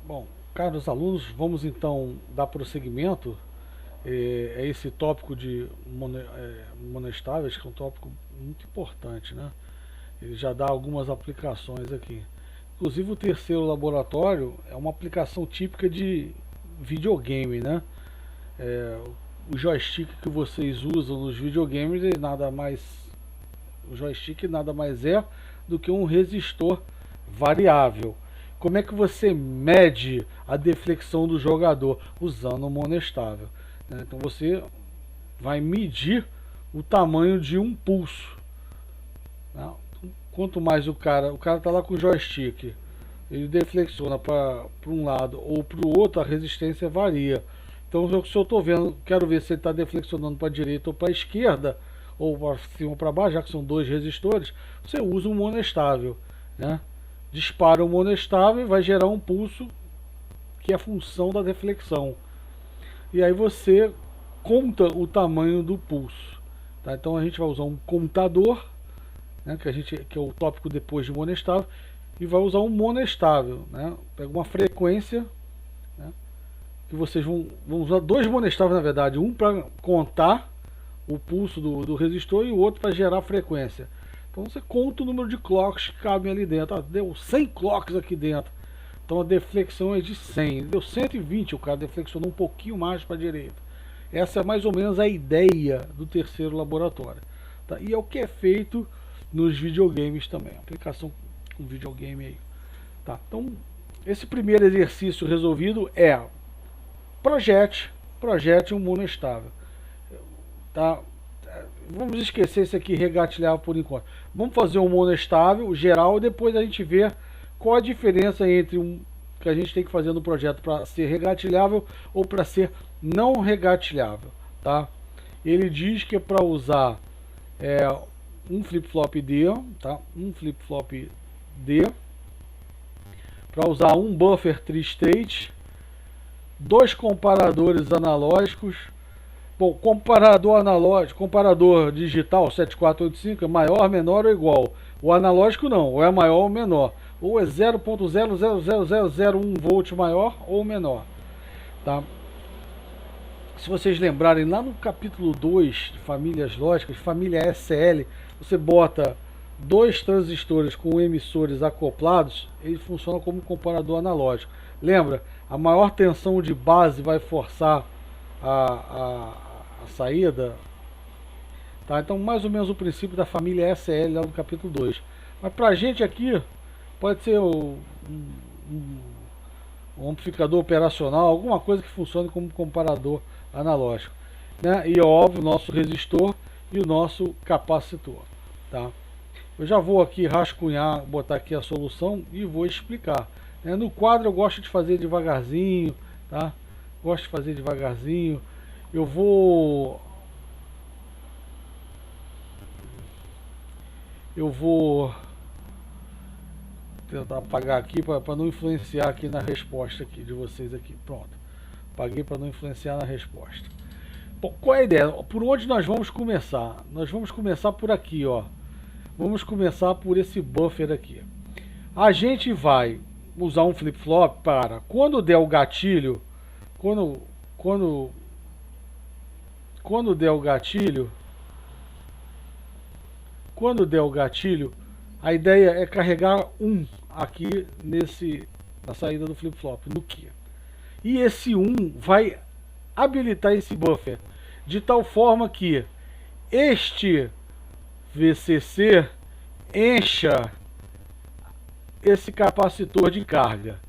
Bom, caros alunos, vamos então dar prosseguimento a esse tópico de monestáveis, que é um tópico muito importante, né? Ele já dá algumas aplicações aqui. Inclusive o terceiro laboratório é uma aplicação típica de videogame, né? É, o joystick que vocês usam nos videogames é nada mais, o joystick nada mais é do que um resistor variável. Como é que você mede a deflexão do jogador? Usando um monestável, né? Então você vai medir o tamanho de um pulso, né? Quanto mais o cara está lá com o joystick, ele deflexiona para um lado ou para o outro, a resistência varia. Então, se eu estou vendo, quero ver se ele está deflexionando para a direita ou para a esquerda, ou para cima ou para baixo, já que são dois resistores, você usa um monestável, né? Dispara o monestável e vai gerar um pulso que é a função da deflexão. E aí você conta o tamanho do pulso. Tá? Então a gente vai usar um contador, né, que é o tópico depois de monestável, e vai usar um monestável. Né? Pega uma frequência, né, que vocês vão usar dois monestáveis na verdade, um para contar o pulso do resistor e o outro para gerar frequência. Então você conta o número de clocks que cabem ali dentro. Deu 100 clocks aqui dentro. Então a deflexão é de 100. Deu 120, o cara deflexionou um pouquinho mais para a direita. Essa é mais ou menos a ideia do terceiro laboratório. Tá? E é o que é feito nos videogames também. Aplicação com videogame aí. Tá? Então, esse primeiro exercício resolvido é projete um monestável. Tá? Vamos esquecer esse aqui regatilhável por enquanto. Vamos fazer um monestável geral e depois a gente vê qual a diferença entre um que a gente tem que fazer no projeto para ser regatilhável ou para ser não regatilhável, tá? Ele diz que é para usar um flip-flop D, tá? Um flip-flop D, para usar um buffer tri-state, dois comparadores analógicos. Bom, comparador analógico, comparador digital 7485 é maior, menor ou igual. O analógico não, ou é maior ou menor. Ou é 0.000001 volt maior ou menor. Tá? Se vocês lembrarem, lá no capítulo 2 de famílias lógicas, família SL, você bota dois transistores com emissores acoplados, ele funciona como comparador analógico. Lembra? A maior tensão de base vai forçar a saída. Tá? Então, mais ou menos o princípio da família SL lá no capítulo 2. Mas pra gente aqui, pode ser um amplificador operacional, alguma coisa que funcione como comparador analógico. Né? E óbvio, o nosso resistor e o nosso capacitor. Tá? Eu já vou aqui rascunhar, botar aqui a solução e vou explicar. Né? No quadro eu gosto de fazer devagarzinho, tá? Gosto de fazer devagarzinho. Eu vou tentar apagar aqui para não influenciar aqui na resposta aqui de vocês aqui. Pronto. Apaguei para não influenciar na resposta. Bom, qual é a ideia? Por onde nós vamos começar? Nós vamos começar por aqui, ó. Vamos começar por esse buffer aqui. A gente vai usar um flip-flop para quando der o gatilho, quando der o gatilho, a ideia é carregar um aqui na saída do flip-flop, no Q. E esse 1 vai habilitar esse buffer de tal forma que este VCC encha esse capacitor de carga.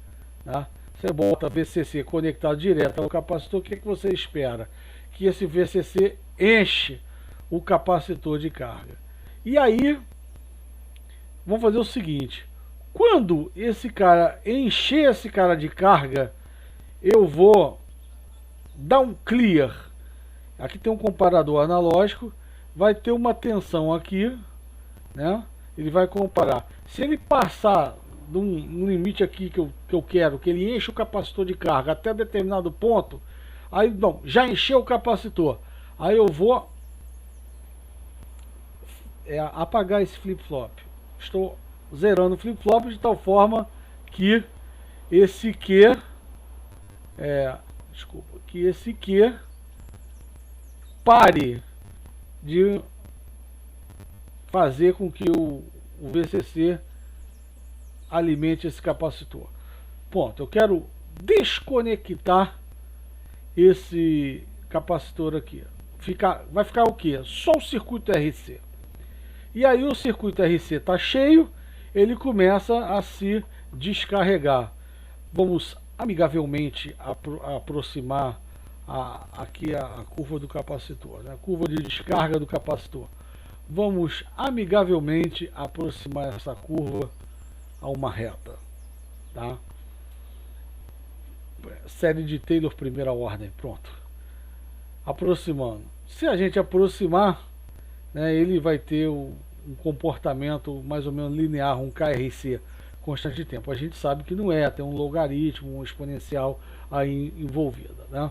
Tá? Você bota VCC conectado direto ao capacitor, o que você espera? Que esse VCC enche o capacitor de carga. E aí, vamos fazer o seguinte: quando esse cara encher esse cara de carga, eu vou dar um clear. Aqui tem um comparador analógico, vai ter uma tensão aqui, né? Ele vai comparar. Se ele passar num limite aqui que eu quero, que ele enche o capacitor de carga até determinado ponto, aí não, já encheu o capacitor. Aí eu vou apagar esse flip-flop. Estou zerando o flip-flop de tal forma que esse Q, desculpa, que esse Q pare de fazer com que o VCC alimente esse capacitor. Ponto. Eu quero desconectar esse capacitor aqui. Vai ficar o que? Só o circuito RC. E aí o circuito RC está cheio, ele começa a se descarregar. Vamos amigavelmente aproximar aqui a curva do capacitor, né? A curva de descarga do capacitor. Vamos amigavelmente aproximar essa curva a uma reta, tá? Série de Taylor primeira ordem, pronto. Aproximando. Se a gente aproximar, né, ele vai ter um comportamento mais ou menos linear, um KRC constante de tempo. A gente sabe que não é, tem um logaritmo, um exponencial aí envolvida, né?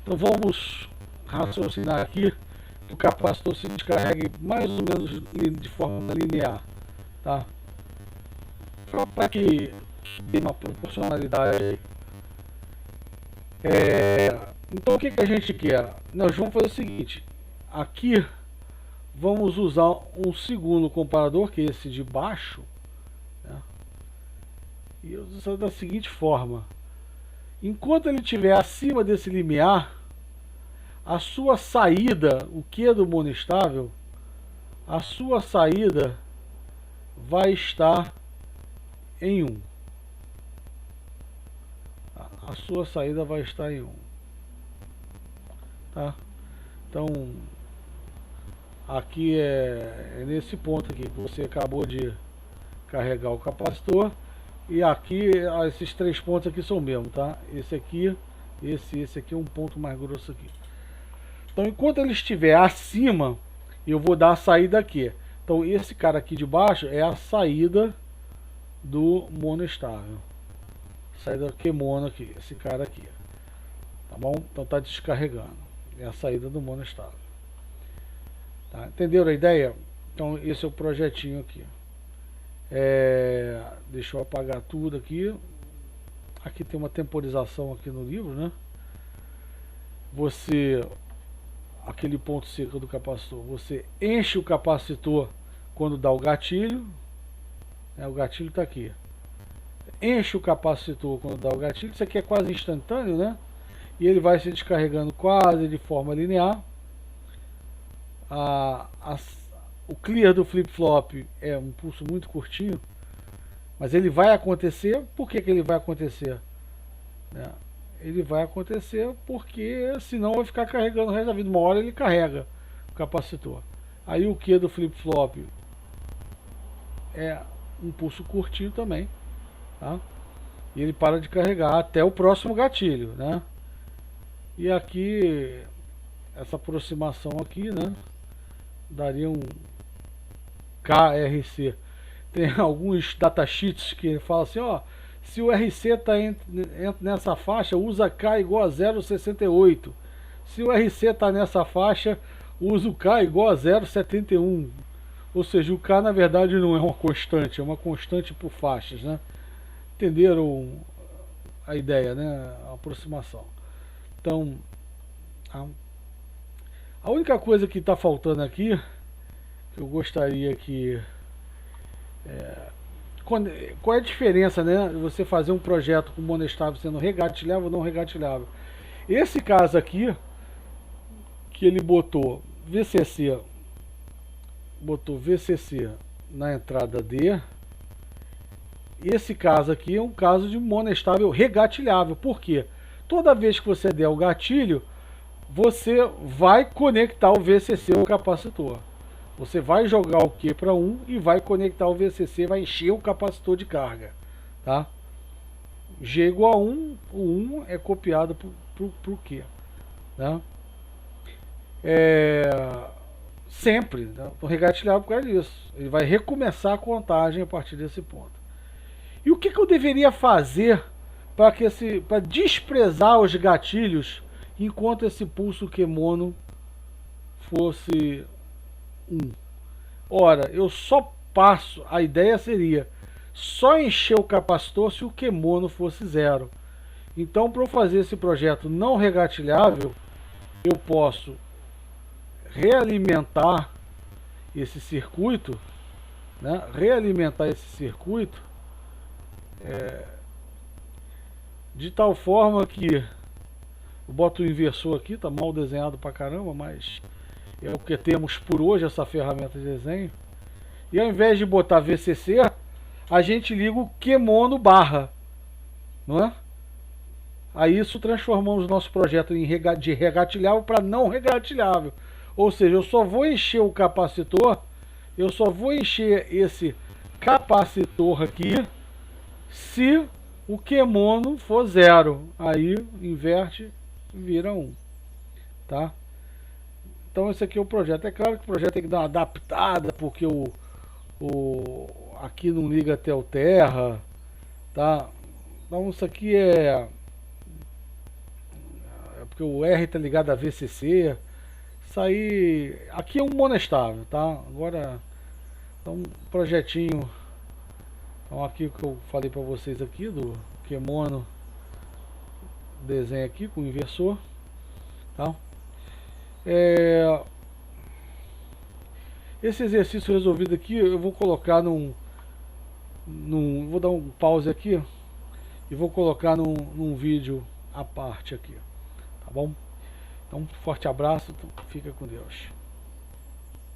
Então vamos raciocinar aqui que o capacitor se descarregue mais ou menos de forma linear, tá? Para que dê uma proporcionalidade aí. Então o que a gente quer? Nós vamos fazer o seguinte, aqui vamos usar um segundo comparador, que é esse de baixo, né? E usar da seguinte forma: enquanto ele estiver acima desse limiar, a sua saída, o Q do monoestável, a sua saída vai estar em 1. A sua saída vai estar em 1. Tá? Então, aqui é nesse ponto aqui que você acabou de carregar o capacitor. E aqui, esses 3 pontos aqui são o mesmo, tá? Esse aqui, esse aqui é um ponto mais grosso aqui. Então, enquanto ele estiver acima, eu vou dar a saída aqui. Então, esse cara aqui de baixo é a saída do monoestável. Saída Q-mono aqui, esse cara aqui. Tá bom? Então tá descarregando. É a saída do monoestável. Tá? Entenderam a ideia? Então esse é o projetinho aqui. Deixa eu apagar tudo aqui. Aqui tem uma temporização aqui no livro, né? Aquele ponto seco do capacitor, você enche o capacitor quando dá o gatilho. O gatilho está aqui. Enche o capacitor quando dá o gatilho. Isso aqui é quase instantâneo, né? E ele vai se descarregando quase de forma linear. O clear do flip-flop é um pulso muito curtinho, mas ele vai acontecer. Por que ele vai acontecer? Ele vai acontecer porque senão vai ficar carregando o resto da vida. Uma hora ele carrega o capacitor. Aí o Q do flip-flop é um pulso curtinho também, tá? E ele para de carregar até o próximo gatilho, né? E aqui, essa aproximação aqui, né, daria um KRC. Tem alguns datasheets que falam assim, ó, se o RC está nessa faixa, usa K igual a 0,68. Se o RC está nessa faixa, usa o K igual a 0,71. Ou seja, o K na verdade não é uma constante, é uma constante por faixas, né? Entenderam a ideia, né? A aproximação. Então, a única coisa que está faltando aqui, que eu gostaria que... qual é a diferença, né? Você fazer um projeto com monoestável sendo regatilhável ou não regatilhável. Esse caso aqui, que ele botou VCC na entrada D. Esse caso aqui é um caso de monoestável regatilhável. Por quê? Toda vez que você der o gatilho, você vai conectar o VCC ao capacitor. Você vai jogar o Q para 1 e vai conectar o VCC, vai encher o capacitor de carga, tá? G igual a 1, o 1 é copiado para o Q, né? Sempre, né? Então, regatilhável por causa disso. Ele vai recomeçar a contagem a partir desse ponto. E o que eu deveria fazer para desprezar os gatilhos enquanto esse pulso Q-mono fosse 1? Ora, eu só passo, a ideia seria só encher o capacitor se o Kemono fosse 0. Então, para eu fazer esse projeto não regatilhável, eu posso realimentar esse circuito, né? Realimentar esse circuito de tal forma que eu boto o inversor aqui, tá mal desenhado pra caramba, mas é o que temos por hoje, essa ferramenta de desenho. E ao invés de botar VCC, a gente liga o Kemono barra, não é? Aí isso transformamos o nosso projeto de regatilhável para não regatilhável. Ou seja, eu só vou encher o capacitor, eu só vou encher esse capacitor aqui se o Kemono for 0. Aí inverte, vira 1. Tá? Então esse aqui é o projeto. É claro que o projeto tem que dar uma adaptada, porque aqui não liga até o terra, tá? Então isso aqui porque o R tá ligado a VCC. Isso aí, aqui é um monestável, tá? Agora, então, projetinho, então aqui que eu falei para vocês aqui do Kemono, desenho aqui com o inversor, tá? Esse exercício resolvido aqui eu vou colocar vou dar um pause aqui e vou colocar num vídeo à parte aqui, tá bom? Então, forte abraço, fica com Deus.